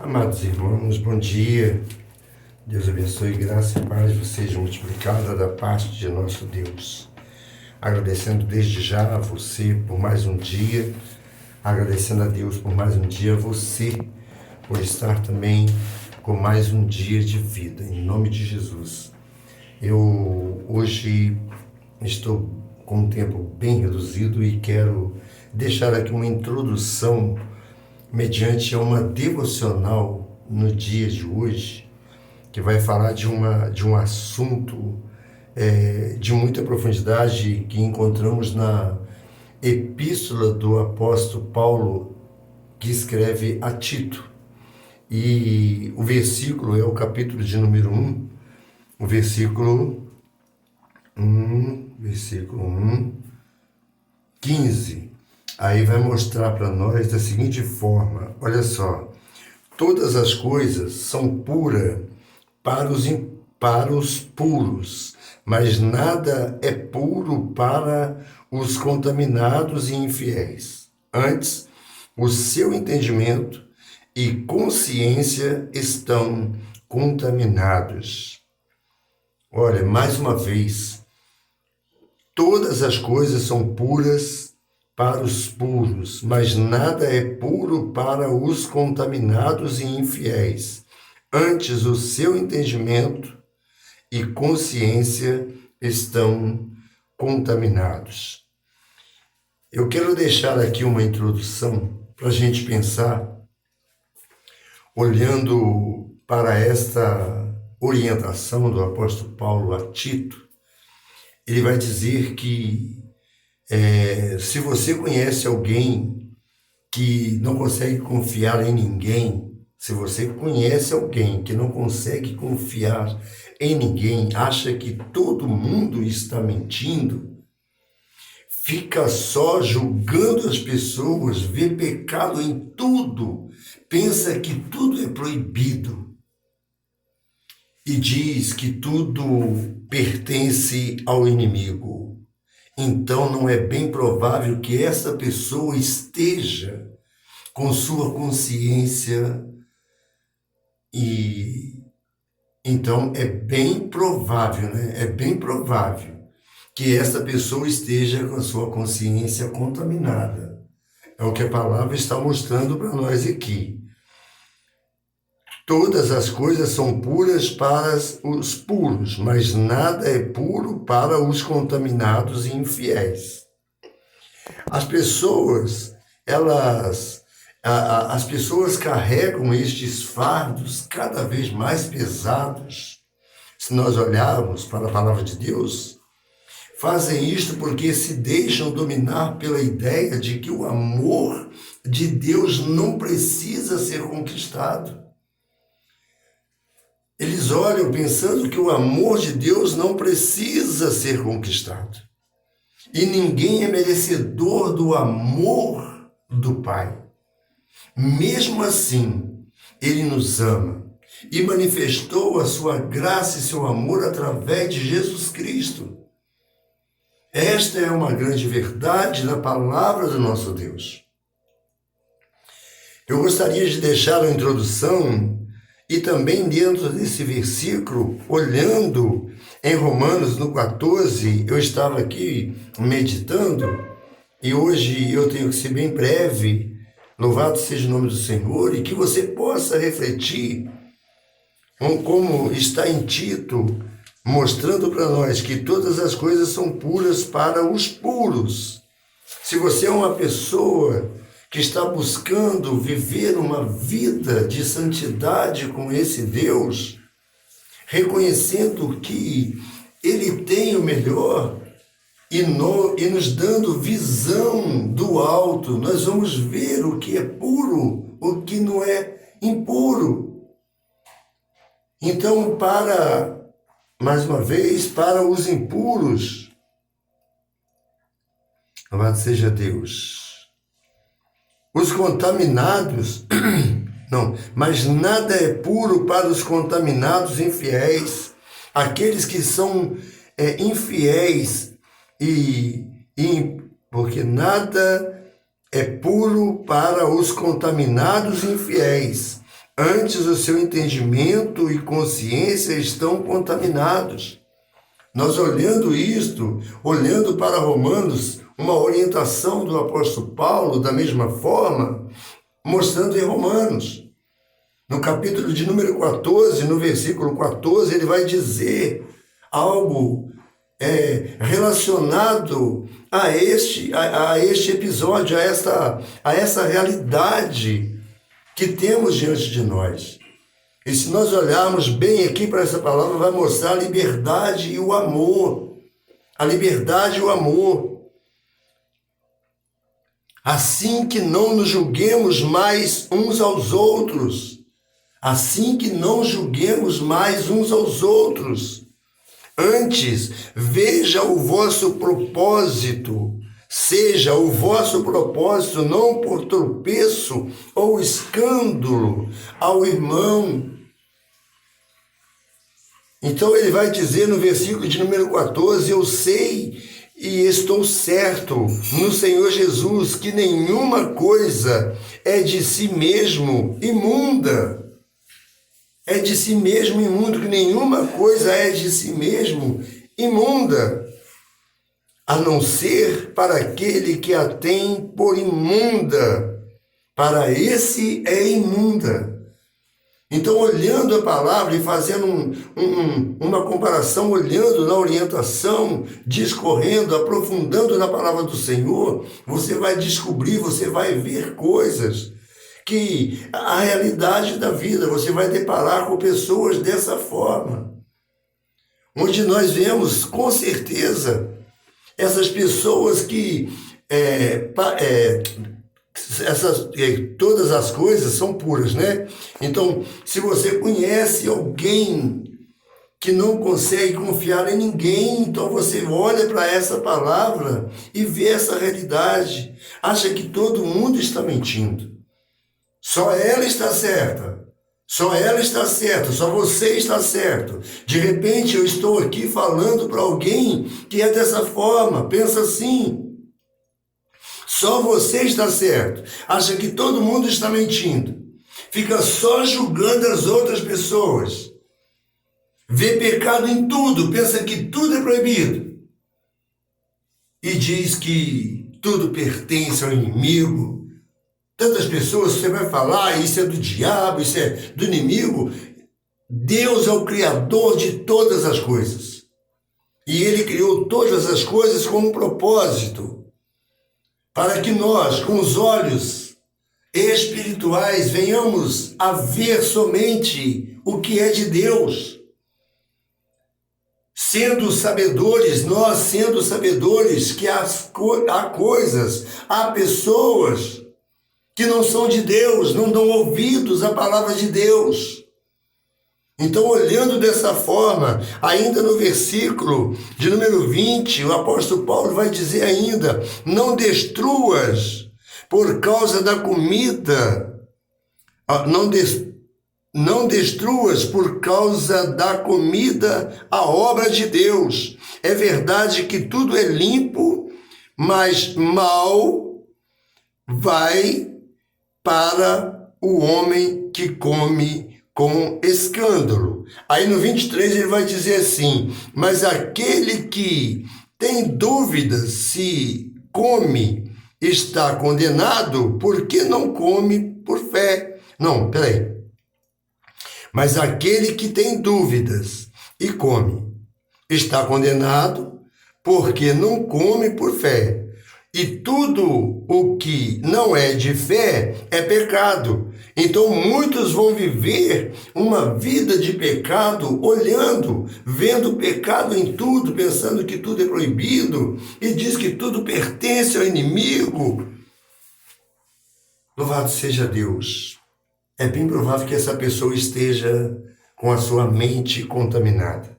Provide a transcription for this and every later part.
Amados irmãos, bom dia. Deus abençoe, graça e paz vos seja multiplicada da parte de nosso Deus. Agradecendo desde já a você por mais um dia, agradecendo a Deus por mais um dia, a você por estar também com mais um dia de vida, em nome de Jesus. Eu hoje estou com um tempo bem reduzido e quero deixar aqui uma introdução mediante uma devocional no dia de hoje, que vai falar de um assunto de muita profundidade que encontramos na epístola do apóstolo Paulo, que escreve a Tito. E o versículo é o capítulo de número 1, o versículo 15. Aí vai mostrar para nós da seguinte forma, olha só: todas as coisas são puras para os puros, mas nada é puro para os contaminados e infiéis. Antes, o seu entendimento e consciência estão contaminados. Olha, mais uma vez, todas as coisas são puras para os puros, mas nada é puro para os contaminados e infiéis. Antes, o seu entendimento e consciência estão contaminados. Eu quero deixar aqui uma introdução para a gente pensar, olhando para esta orientação do apóstolo Paulo a Tito. Ele vai dizer que se você conhece alguém que não consegue confiar em ninguém, se você conhece alguém que não consegue confiar em ninguém, acha que todo mundo está mentindo, fica só julgando as pessoas, vê pecado em tudo, pensa que tudo é proibido e diz que tudo pertence ao inimigo, então não é bem provável que essa pessoa esteja com sua consciência e então é bem provável, né? É bem provável que essa pessoa esteja com a sua consciência contaminada. É o que a palavra está mostrando para nós aqui. Todas as coisas são puras para os puros, mas nada é puro para os contaminados e infiéis. As pessoas, as pessoas carregam estes fardos cada vez mais pesados. Se nós olharmos para a palavra de Deus, fazem isto porque se deixam dominar pela ideia de que o amor de Deus não precisa ser conquistado. Eles olham pensando que o amor de Deus não precisa ser conquistado. E ninguém é merecedor do amor do Pai. Mesmo assim, Ele nos ama e manifestou a sua graça e seu amor através de Jesus Cristo. Esta é uma grande verdade da palavra do nosso Deus. Eu gostaria de deixar a introdução e também dentro desse versículo, olhando em Romanos no 14, eu estava aqui meditando e hoje eu tenho que ser bem breve, louvado seja o nome do Senhor, e que você possa refletir como está em Tito, mostrando para nós que todas as coisas são puras para os puros. Se você é uma pessoa que está buscando viver uma vida de santidade com esse Deus, reconhecendo que Ele tem o melhor e nos dando visão do alto, nós vamos ver o que é puro, o que não é impuro. Então, mais uma vez, para os impuros, louvado seja Deus, os contaminados, não, mas nada é puro para os contaminados infiéis, aqueles que são infiéis, porque nada é puro para os contaminados infiéis. Antes o seu entendimento e consciência estão contaminados. Nós olhando isto, olhando para Romanos, uma orientação do apóstolo Paulo, da mesma forma, mostrando em Romanos. No capítulo de número 14, no versículo 14, ele vai dizer algo relacionado a este episódio, a essa realidade que temos diante de nós. E se nós olharmos bem aqui para essa palavra, vai mostrar a liberdade e o amor. A liberdade e o amor. Assim que não nos julguemos mais uns aos outros. Assim que não julguemos mais uns aos outros. Antes, veja o vosso propósito. Seja o vosso propósito não por tropeço ou escândalo ao irmão. Então ele vai dizer no versículo de número 14, eu sei e estou certo no Senhor Jesus que nenhuma coisa é de si mesmo imunda. É de si mesmo imundo, que nenhuma coisa é de si mesmo imunda, a não ser para aquele que a tem por imunda. Para esse é imunda. Então, olhando a palavra e fazendo uma comparação, olhando na orientação, discorrendo, aprofundando na palavra do Senhor, você vai descobrir, você vai ver coisas que a realidade da vida, você vai deparar com pessoas dessa forma. Onde nós vemos, com certeza, essas pessoas que todas as coisas são puras, né? Então, se você conhece alguém que não consegue confiar em ninguém, então você olha para essa palavra e vê essa realidade, acha que todo mundo está mentindo. Só ela está certa. Só ela está certa, só você está certo. De repente eu estou aqui falando para alguém que é dessa forma, pensa assim. Só você está certo. Acha que todo mundo está mentindo. Fica só julgando as outras pessoas. Vê pecado em tudo, pensa que tudo é proibido. E diz que tudo pertence ao inimigo. Tantas pessoas, você vai falar, isso é do diabo, isso é do inimigo. Deus é o Criador de todas as coisas. E Ele criou todas as coisas com um propósito. Para que nós, com os olhos espirituais, venhamos a ver somente o que é de Deus. Sendo sabedores, nós sendo sabedores que há coisas, há pessoas que não são de Deus, não dão ouvidos à palavra de Deus. Então, olhando dessa forma, ainda no versículo de número 20, o apóstolo Paulo vai dizer ainda, não destruas por causa da comida, não destruas por causa da comida a obra de Deus. É verdade que tudo é limpo, mas mal vai para o homem que come com escândalo. Aí no 23 ele vai dizer assim, mas aquele que tem dúvidas se come está condenado porque não come por fé. Não, peraí. Mas aquele que tem dúvidas e come está condenado porque não come por fé. E tudo o que não é de fé é pecado. Então muitos vão viver uma vida de pecado, olhando, vendo pecado em tudo, pensando que tudo é proibido e diz que tudo pertence ao inimigo. Louvado seja Deus. É bem provável que essa pessoa esteja com a sua mente contaminada.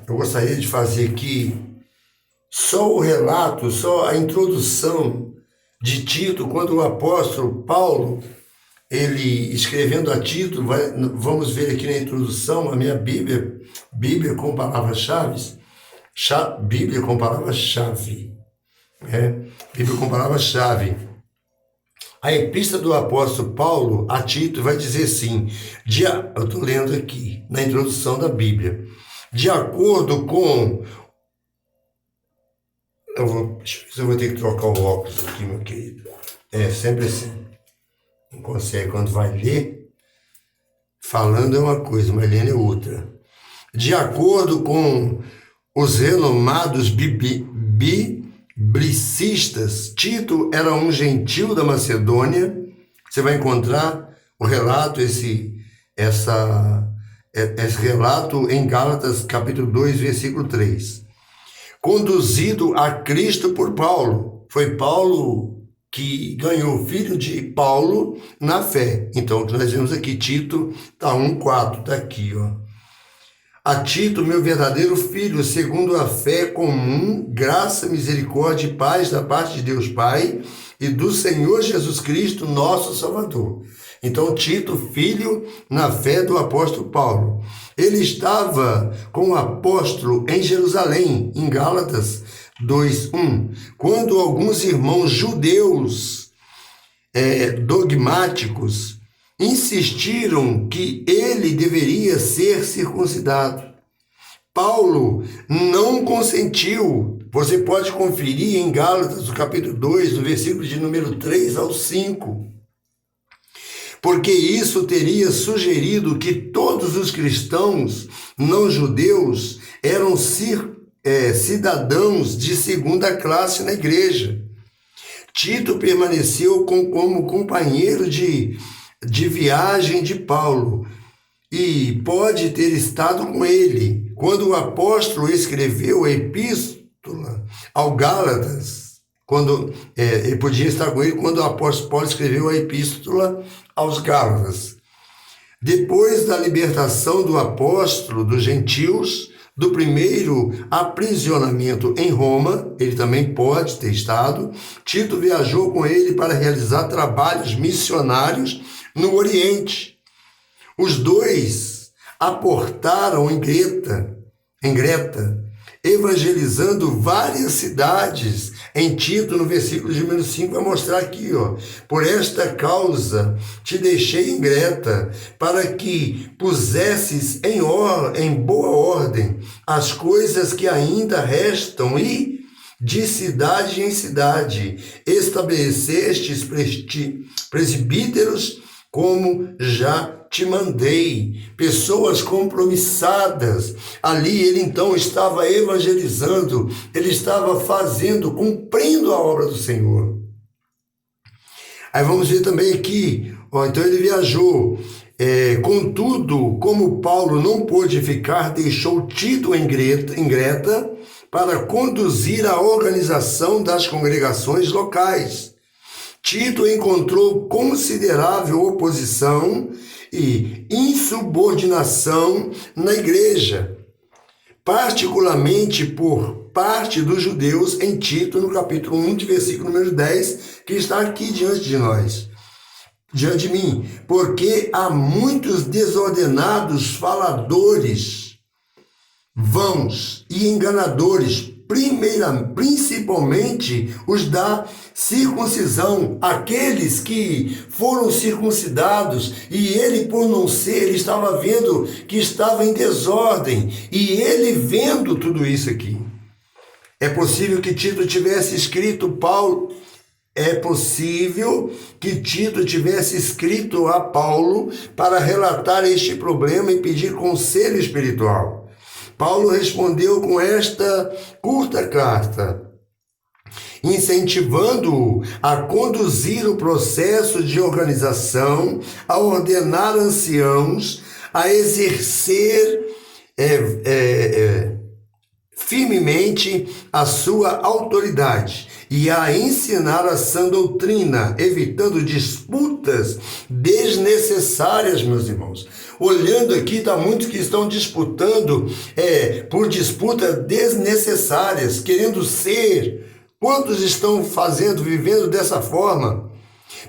Eu gostaria de fazer aqui só o relato, só a introdução de Tito, quando o apóstolo Paulo, ele escrevendo a Tito, vamos ver aqui na introdução, a minha Bíblia com palavras-chave, Bíblia com palavras-chave, Bíblia com palavras-chave. A epístola do apóstolo Paulo a Tito vai dizer assim, eu estou lendo aqui, na introdução da Bíblia, de acordo com... Deixa eu ver se eu vou ter que trocar o óculos aqui, meu querido. É sempre assim. Não consegue, quando vai ler, falando é uma coisa, mas lendo é outra. De acordo com os renomados biblicistas, Tito era um gentil da Macedônia. Você vai encontrar o relato, esse relato em Gálatas, capítulo 2, versículo 3. Conduzido a Cristo por Paulo. Foi Paulo que ganhou, filho de Paulo, na fé. Então, o que nós vemos aqui, Tito, está 1,4, está aqui, ó. A Tito, meu verdadeiro filho, segundo a fé comum, graça, misericórdia e paz da parte de Deus Pai e do Senhor Jesus Cristo, nosso Salvador. Então, Tito, filho na fé do apóstolo Paulo. Ele estava com o apóstolo em Jerusalém, em Gálatas 2:1, quando alguns irmãos judeus dogmáticos insistiram que ele deveria ser circuncidado. Paulo não consentiu. Você pode conferir em Gálatas, no capítulo 2, no versículo de número 3 ao 5. Porque isso teria sugerido que todos os cristãos não judeus eram cidadãos de segunda classe na igreja. Tito permaneceu como companheiro de viagem de Paulo e pode ter estado com ele quando o apóstolo escreveu a epístola ao Gálatas. Ele podia estar com ele quando o apóstolo Paulo escreveu a epístola aos Gálatas. Depois da libertação do apóstolo dos gentios, do primeiro aprisionamento em Roma, ele também pode ter estado, Tito viajou com ele para realizar trabalhos missionários no Oriente. Os dois aportaram em Greta, evangelizando várias cidades. Em Tito, no versículo de número 5, vai mostrar aqui, ó. Por esta causa te deixei em Greta, para que pusesses em boa ordem as coisas que ainda restam e, de cidade em cidade, estabelecestes presbíteros como já te mandei, pessoas compromissadas. Ali ele então estava evangelizando, ele estava cumprindo a obra do Senhor. Aí vamos ver também aqui, então ele viajou. Contudo, como Paulo não pôde ficar, deixou Tito em Greta para conduzir a organização das congregações locais. Tito encontrou considerável oposição e insubordinação na igreja, particularmente por parte dos judeus em Tito, no capítulo 1, de versículo número 10, que está aqui diante de nós, diante de mim, porque há muitos desordenados faladores, vãos e enganadores, principalmente os da circuncisão, aqueles que foram circuncidados, e ele, por não ser, ele estava vendo que estava em desordem, e ele vendo tudo isso aqui. É possível que Tito tivesse escrito a Paulo para relatar este problema e pedir conselho espiritual. Paulo respondeu com esta curta carta, incentivando-o a conduzir o processo de organização, a ordenar anciãos, a exercer firmemente a sua autoridade e a ensinar a sã doutrina, evitando disputas desnecessárias, meus irmãos. Olhando aqui, está muitos que estão disputando por disputas desnecessárias, querendo ser. Quantos estão vivendo dessa forma?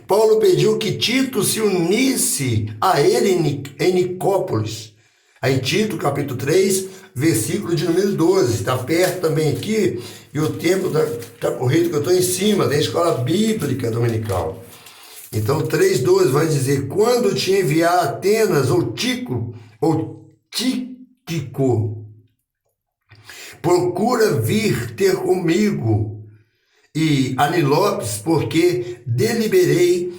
Paulo pediu que Tito se unisse a ele em Nicópolis. Aí Tito, capítulo 3, versículo de número 12. Está perto também aqui, e o tempo está corrido que eu estou em cima, da escola bíblica dominical. Então 3,12 vai dizer, quando te enviar a Atenas ou Tíquico, procura vir ter comigo e Anilopes, porque deliberei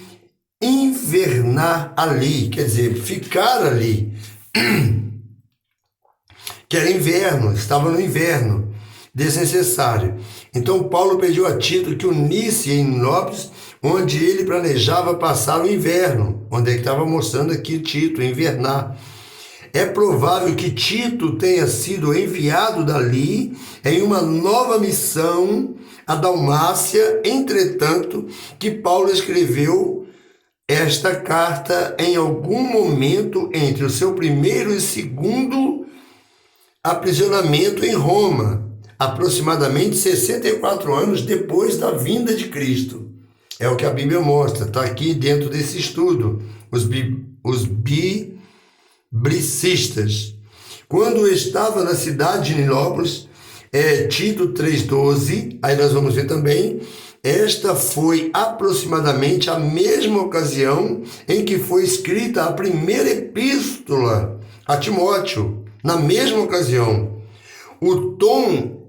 invernar ali, quer dizer, ficar ali, que era inverno, estava no inverno, desnecessário. Então Paulo pediu a Tito que unisse em Anilopes, onde ele planejava passar o inverno, onde ele estava mostrando aqui Tito, invernar. É provável que Tito tenha sido enviado dali em uma nova missão à Dalmácia, entretanto, que Paulo escreveu esta carta em algum momento entre o seu primeiro e segundo aprisionamento em Roma, aproximadamente 64 anos depois da vinda de Cristo. É o que a Bíblia mostra, está aqui dentro desse estudo, os biblicistas. Quando estava na cidade de Nilópolis, Tito 3,12, aí nós vamos ver também, esta foi aproximadamente a mesma ocasião em que foi escrita a primeira epístola a Timóteo, na mesma ocasião. O tom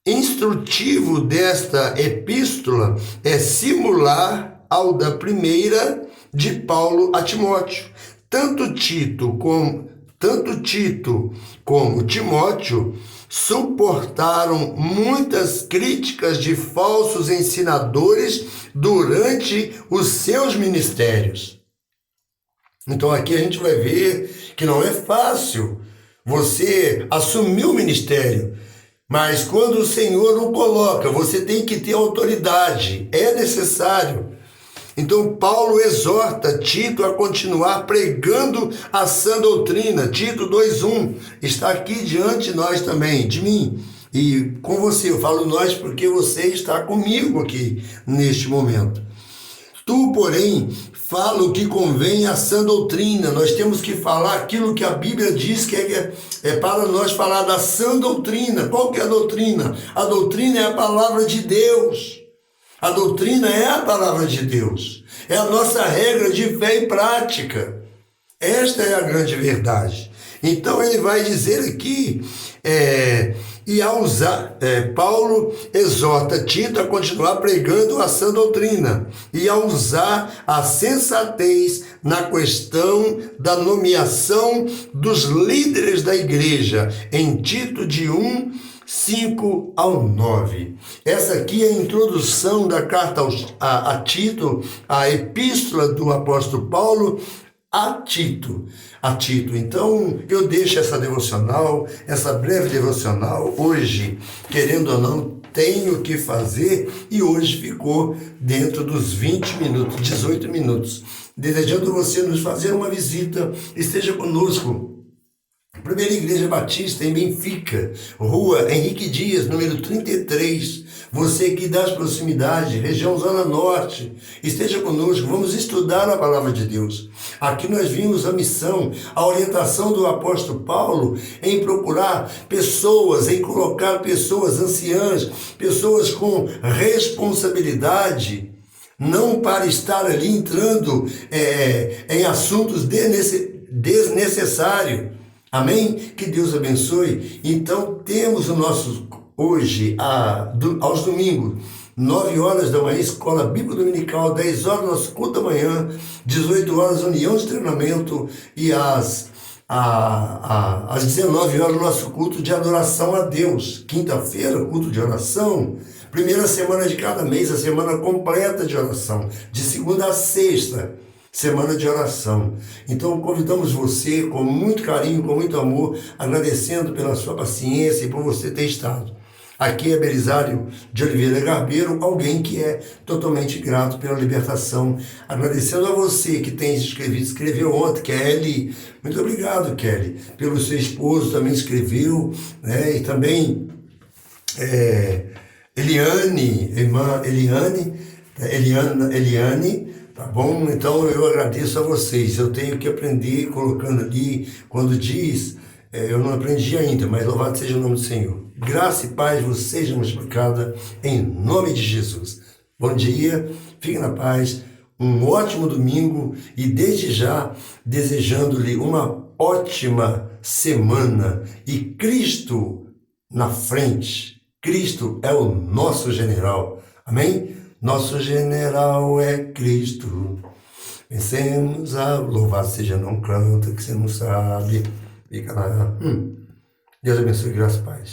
instrutivo desta epístola é similar ao da primeira de Paulo a Timóteo. Tanto Tito como Timóteo suportaram muitas críticas de falsos ensinadores durante os seus ministérios. Então aqui a gente vai ver que não é fácil você assumir o ministério, mas quando o Senhor o coloca, você tem que ter autoridade, é necessário. Então Paulo exorta Tito a continuar pregando a sã doutrina. Tito 2,1 está aqui diante de nós também, de mim e com você. Eu falo nós porque você está comigo aqui neste momento. Tu, porém, fala o que convém à sã doutrina. Nós temos que falar aquilo que a Bíblia diz que é para nós falar da sã doutrina. Qual que é a doutrina? A doutrina é a palavra de Deus. A doutrina é a palavra de Deus. É a nossa regra de fé e prática. Esta é a grande verdade. Então ele vai dizer aqui, Paulo exorta Tito a continuar pregando a sã doutrina e a usar a sensatez na questão da nomeação dos líderes da igreja, em Tito de 5 ao 9. Essa aqui é a introdução da carta a Tito, a epístola do apóstolo Paulo a Tito. Então, eu deixo essa devocional, essa breve devocional, hoje, querendo ou não, tenho que fazer, e hoje ficou dentro dos 20 minutos, 18 minutos. Desejando você nos fazer uma visita, esteja conosco. Primeira Igreja Batista em Benfica, Rua Henrique Dias, número 33. Você que das proximidades, região Zona Norte, esteja conosco, vamos estudar a palavra de Deus. Aqui nós vimos a missão, a orientação do apóstolo Paulo em procurar pessoas, em colocar pessoas anciãs, pessoas com responsabilidade, não para estar ali entrando em assuntos desnecessários. Amém? Que Deus abençoe. Então, temos o nosso, hoje, aos domingos, 9 horas da manhã, Escola Bíblica Dominical, 10 horas, nosso culto da manhã, 18 horas, União de Treinamento, e às 19 horas, nosso culto de adoração a Deus. Quinta-feira, culto de oração. Primeira semana de cada mês, a semana completa de oração, de segunda a sexta. Semana de oração. Então convidamos você com muito carinho, com muito amor, agradecendo pela sua paciência e por você ter estado. Aqui é Belisário de Oliveira Garbeiro, alguém que é totalmente grato pela libertação. Agradecendo a você que tem escreveu ontem, Kelly. Muito obrigado, Kelly. Pelo seu esposo também escreveu, né? E também Eliane, irmã Eliane. Tá bom? Então eu agradeço a vocês. Eu tenho que aprender colocando ali, quando diz, eu não aprendi ainda, mas louvado seja o nome do Senhor. Graça e paz vos seja multiplicada em nome de Jesus. Bom dia, fiquem na paz. um ótimo domingo e desde já desejando-lhe uma ótima semana e Cristo na frente. Cristo é o nosso general. Amém? Nosso general é Cristo. Vencemos a louvado seja, não canta, que você não sabe. Fica lá. Deus abençoe, graças e paz.